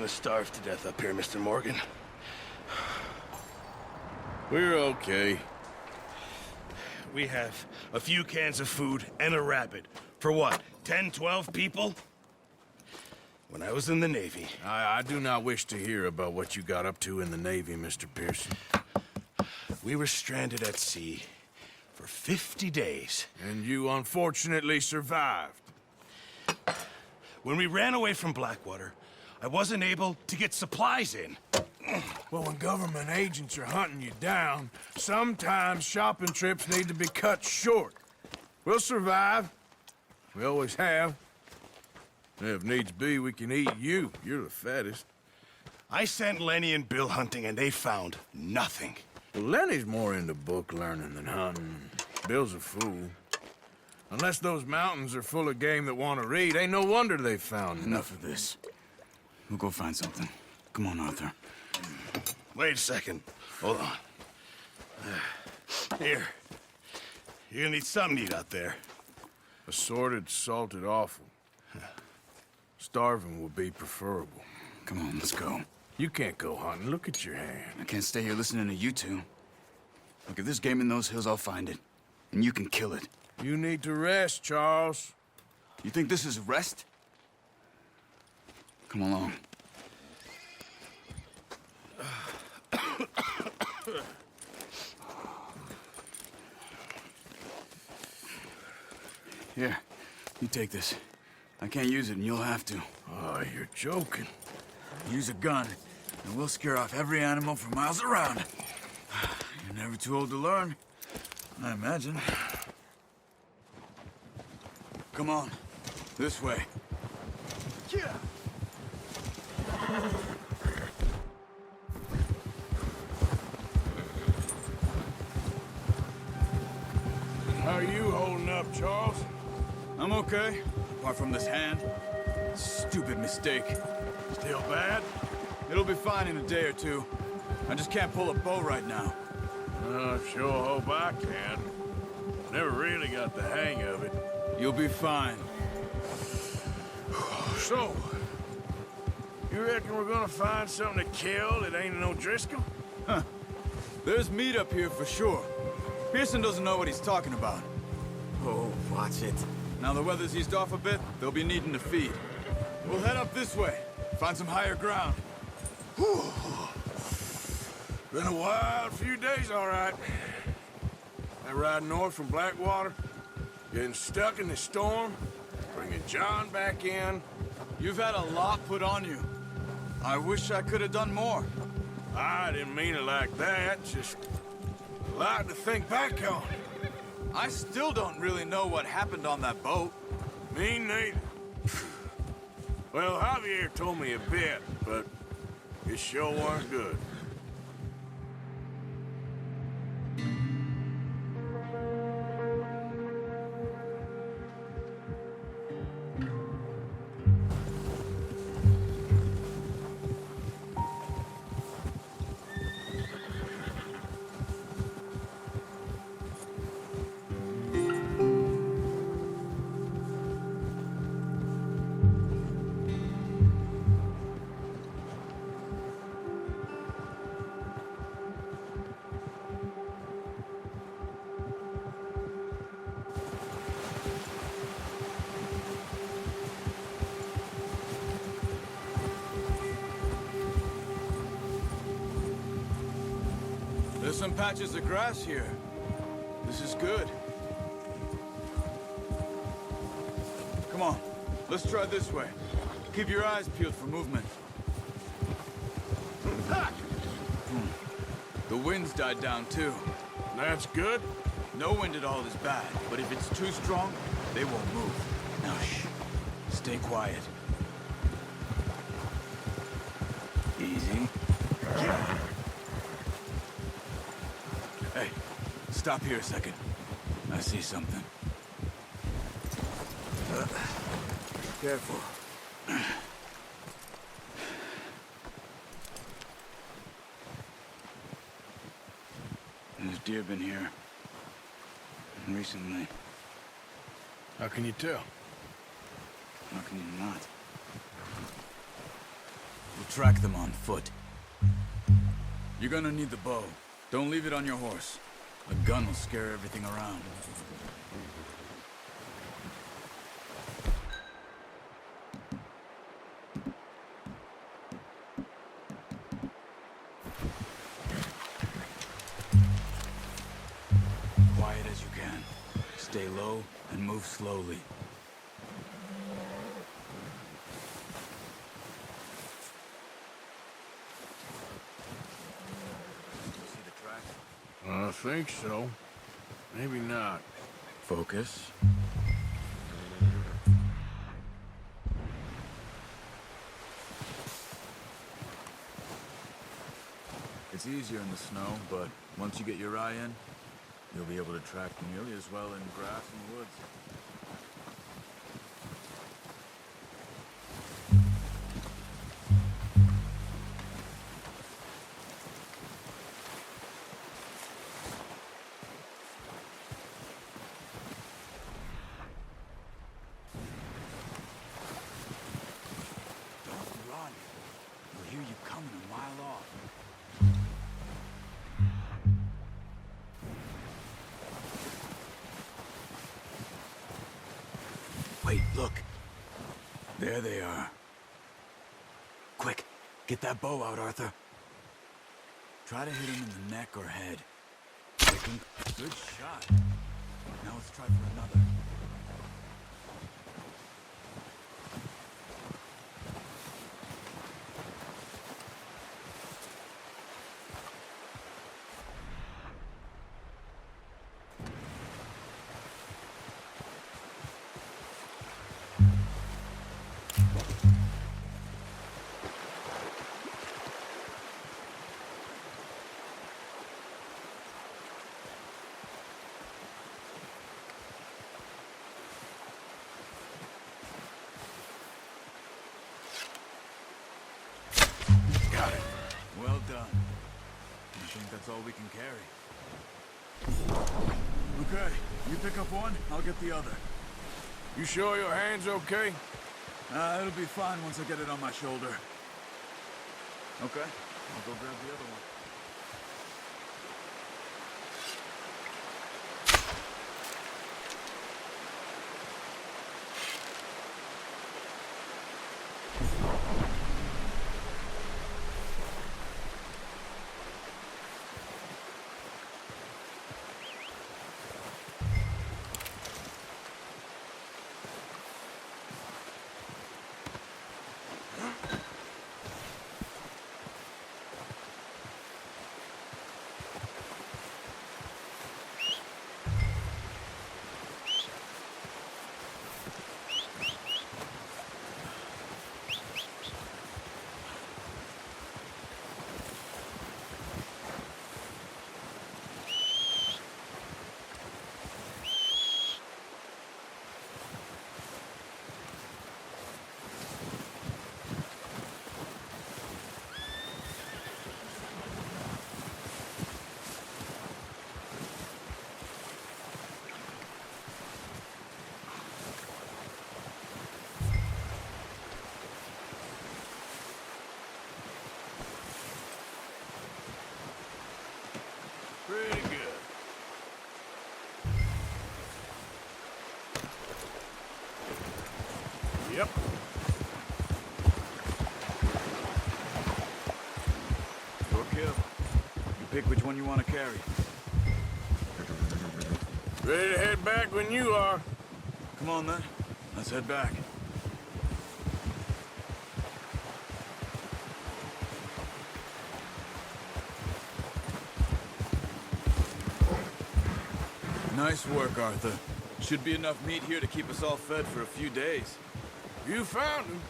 gonna starve to death up here, Mr. Morgan. We're okay. We have a few cans of food and a rabbit. For what, 10, 12 people? When I was in the Navy... I do not wish to hear about what you got up to in the Navy, Mr. Pearson. We were stranded at sea for 50 days. And you unfortunately survived. When we ran away from Blackwater, I wasn't able to get supplies in. Well, when government agents are hunting you down, sometimes shopping trips need to be cut short. We'll survive. We always have. If needs be, we can eat you. You're the fattest. I sent Lenny and Bill hunting, and they found nothing. Well, Lenny's more into book learning than hunting. Bill's a fool. Unless those mountains are full of game that want to read, ain't no wonder they found Enough of this. We'll go find something. Come on, Arthur. Wait a second. Hold on. Here. You're gonna need something to eat out there. Assorted, salted offal. Starving would be preferable. Come on, let's go. You can't go hunting. Look at your hand. I can't stay here listening to you two. Look, if there's game in those hills, I'll find it. And you can kill it. You need to rest, Charles. You think this is rest? Come along. Here, you take this. I can't use it, and you'll have to. Oh, you're joking. Use a gun, and we'll scare off every animal for miles around. You're never too old to learn, I imagine. Come on, this way. Yeah. How are you holding up, Charles? I'm okay, apart from this hand. Stupid mistake. Still bad? It'll be fine in a day or two. I just can't pull a bow right now. Sure hope I can. Never really got the hang of it. You'll be fine. So, you reckon we're gonna find something to kill that ain't no Driscoll? Huh. There's meat up here for sure. Pearson doesn't know what he's talking about. Oh, watch it. Now the weather's eased off a bit, they'll be needing to feed. We'll head up this way, find some higher ground. Whew. Been a wild few days, all right. That ride north from Blackwater, getting stuck in the storm, bringing John back in. You've had a lot put on you. I wish I could have done more. I didn't mean it like that, just a lot to think back on. I still don't really know what happened on that boat. Me neither. Well, Javier told me a bit, but it sure weren't good. There's some patches of grass here. This is good. Come on, let's try this way. Keep your eyes peeled for movement. The wind's died down too. That's good. No wind at all is bad, but if it's too strong, they won't move. Now shh, stay quiet. Easy. Hey, stop here a second. I see something. Careful. There's deer been here. Recently. How can you tell? How can you not? We'll track them on foot. You're gonna need the bow. Don't leave it on your horse. A gun will scare everything around. Quiet as you can. Stay low and move slowly. See the tracks? I think so. Maybe not. Focus. It's easier in the snow, but once you get your eye in, you'll be able to track nearly as well in grass and woods. Don't run. We'll hear you coming a mile off. Wait, look. There they are. Quick, get that bow out, Arthur. Try to hit him in the neck or head. Good shot. Now let's try for another. Got it. Well done. I think that's all we can carry. Okay, you pick up one, I'll get the other. You sure your hand's okay? It'll be fine once I get it on my shoulder. Okay, I'll go grab the other one. Pretty good. Yep. Your kill. You pick which one you want to carry. Ready to head back when you are. Come on then, let's head back. Nice work, Arthur. Should be enough meat here to keep us all fed for a few days. You found him.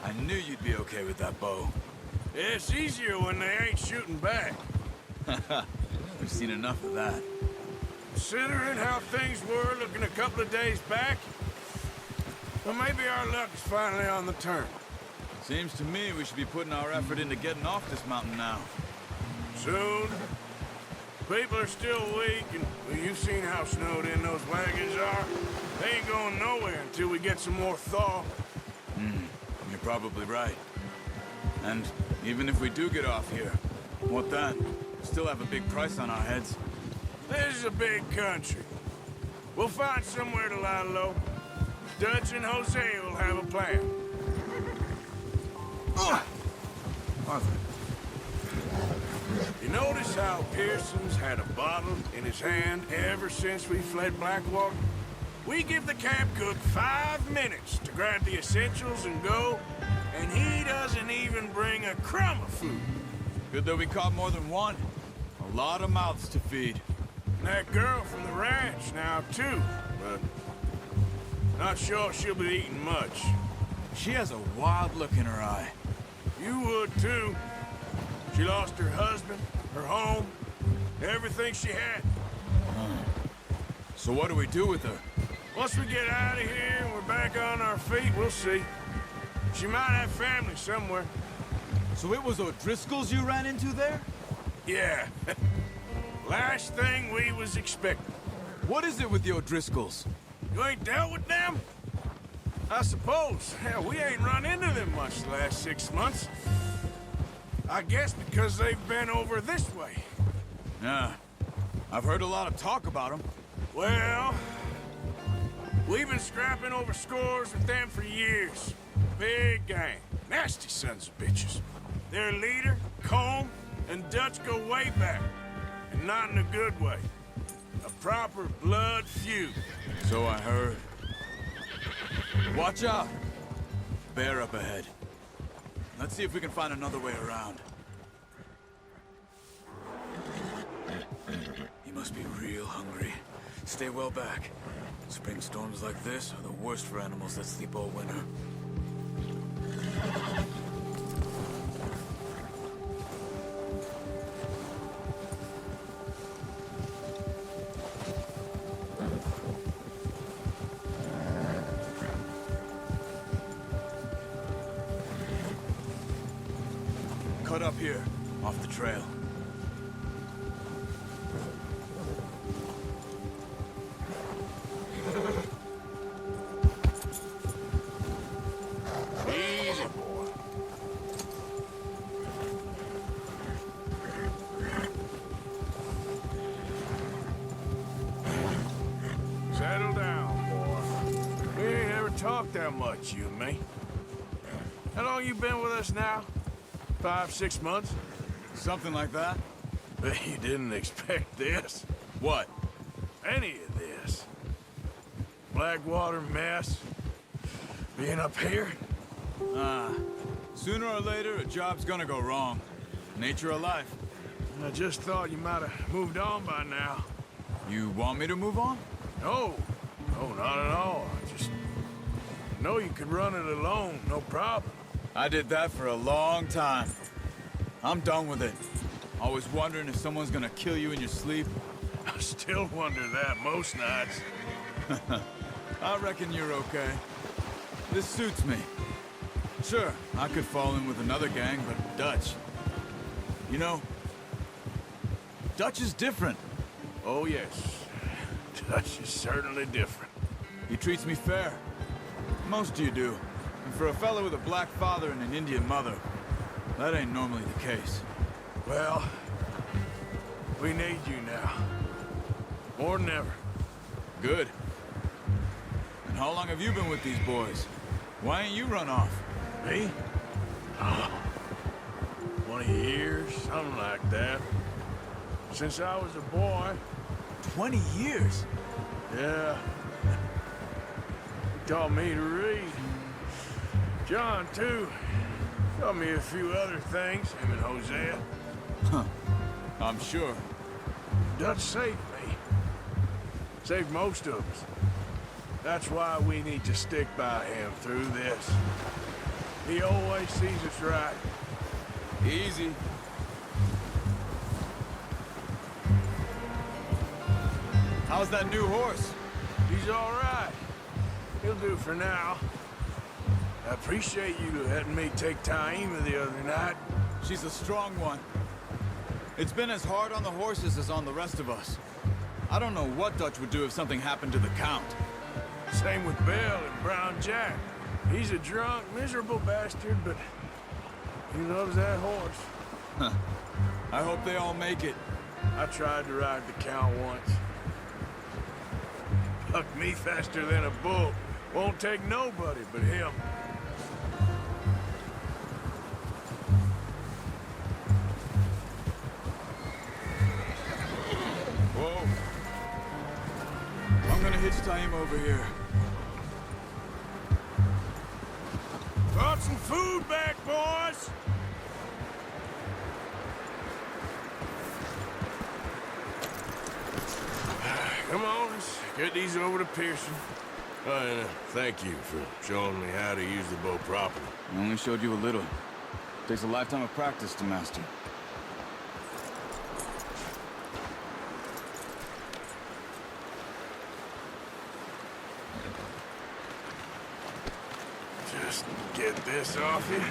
I knew you'd be okay with that bow. Yeah, it's easier when they ain't shooting back. We've seen enough of that. Considering how things were looking a couple of days back, well, maybe our luck is finally on the turn. Seems to me we should be putting our effort into getting off this mountain now. Soon. People are still weak, and well, you've seen how snowed in those wagons are. They ain't going nowhere until we get some more thaw. You're probably right. And even if we do get off here, what then? We still have a big price on our heads. This is a big country. We'll find somewhere to lie low. Dutch and Jose will have a plan. Arthur. You notice how Pearson's had a bottle in his hand ever since we fled Blackwater? We give the camp cook 5 minutes to grab the essentials and go, and he doesn't even bring a crumb of food. Good that we caught more than one. A lot of mouths to feed. And that girl from the ranch now, too, but not sure she'll be eating much. She has a wild look in her eye. You would, too. She lost her husband, her home, everything she had. So what do we do with her? Once we get out of here and we're back on our feet, we'll see. She might have family somewhere. So it was O'Driscoll's you ran into there? Yeah. Last thing we was expecting. What is it with the O'Driscolls? You ain't dealt with them? I suppose. Hell, we ain't run into them much the last 6 months. I guess because they've been over this way. Yeah. I've heard a lot of talk about them. Well, we've been scrapping over scores with them for years. Big gang. Nasty sons of bitches. Their leader, Combe, and Dutch go way back. And not in a good way. A proper blood feud. So I heard. Watch out! Bear up ahead. Let's see if we can find another way around. He must be real hungry. Stay well back. Spring storms like this are the worst for animals that sleep all winter. Cut up here, off the trail. Easy, boy. Settle down, boy. We ain't ever talked that much, you and me. How long you been with us now? 5, 6 months? Something like that? Bet you didn't expect this. What? Any of this. Blackwater mess. Being up here. Sooner or later, a job's gonna go wrong. Nature of life. I just thought you might have moved on by now. You want me to move on? No. No, not at all. I just know you could run it alone, no problem. I did that for a long time. I'm done with it. Always wondering if someone's gonna kill you in your sleep. I still wonder that most nights. I reckon you're okay. This suits me. Sure, I could fall in with another gang, but Dutch... You know, Dutch is different. Oh, yes. Dutch is certainly different. He treats me fair. Most of you do. And for a fellow with a black father and an Indian mother, that ain't normally the case. Well, we need you now. More than ever. Good. And how long have you been with these boys? Why ain't you run off? Me? Oh, 20 years, something like that. Since I was a boy. 20 years? Yeah. He taught me to read. John, too. Taught me a few other things, him and Hosea. Huh. I'm sure. Dutch saved me. Saved most of us. That's why we need to stick by him through this. He always sees us right. Easy. How's that new horse? He's all right. He'll do for now. I appreciate you letting me take Taima the other night. She's a strong one. It's been as hard on the horses as on the rest of us. I don't know what Dutch would do if something happened to the Count. Same with Bill and Brown Jack. He's a drunk, miserable bastard, but He loves that horse. I hope they all make it. I tried to ride the cow once. Bucked me faster than a bull. Won't take nobody but him. Whoa. I'm gonna hitch tie him over here. Brought some food back, boys! Come on, let's get these over to Pearson. Oh, and thank you for showing me how to use the bow properly. I only showed you a little. Takes a lifetime of practice to master. Just get this off you.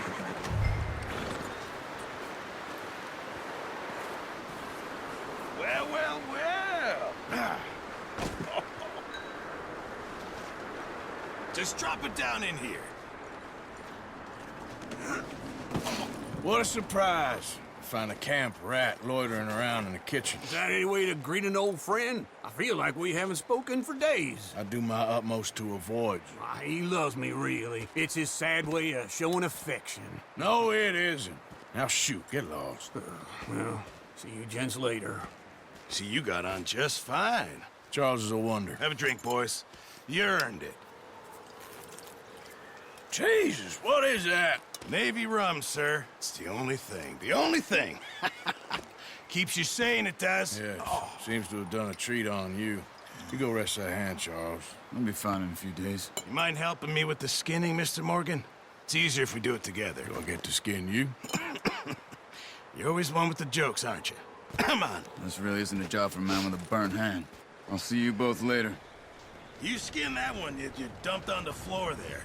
Well, well, well. Just drop it down in here. What a surprise. Find a camp rat loitering around in the kitchen. Is that any way to greet an old friend? I feel like we haven't spoken for days. I do my utmost to avoid you. Ah, he loves me, really. It's his sad way of showing affection. No, it isn't. Now shoot, get lost. Well, see you gents later. See, you got on just fine. Charles is a wonder. Have a drink, boys. You earned it. Jesus, what is that? Navy rum, sir. It's the only thing. The only thing. Keeps you sane, it does. Yes, seems to have done a treat on you. You go rest that hand, Charles. I'll be fine in a few days. You mind helping me with the skinning, Mr. Morgan? It's easier if we do it together. Do I get to skin you? You're always one with the jokes, aren't you? Come on. This really isn't a job for a man with a burnt hand. I'll see you both later. You skin that one you dumped on the floor there.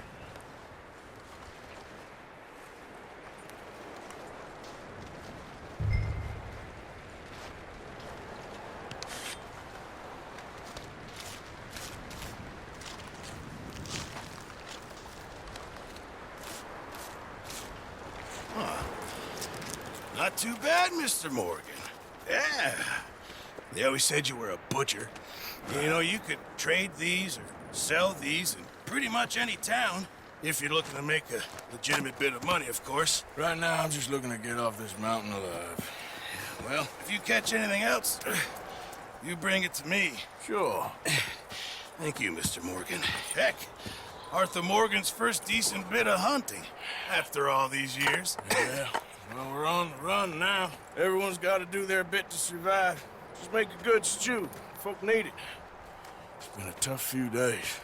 Not too bad, Mr. Morgan. Yeah. They always said you were a butcher. You know, you could trade these or sell these in pretty much any town. If you're looking to make a legitimate bit of money, of course. Right now, I'm just looking to get off this mountain alive. Well, if you catch anything else, you bring it to me. Sure. Thank you, Mr. Morgan. Heck, Arthur Morgan's first decent bit of hunting after all these years. Yeah. Well, we're on the run now. Everyone's got to do their bit to survive. Just make a good stew. Folk need it. It's been a tough few days.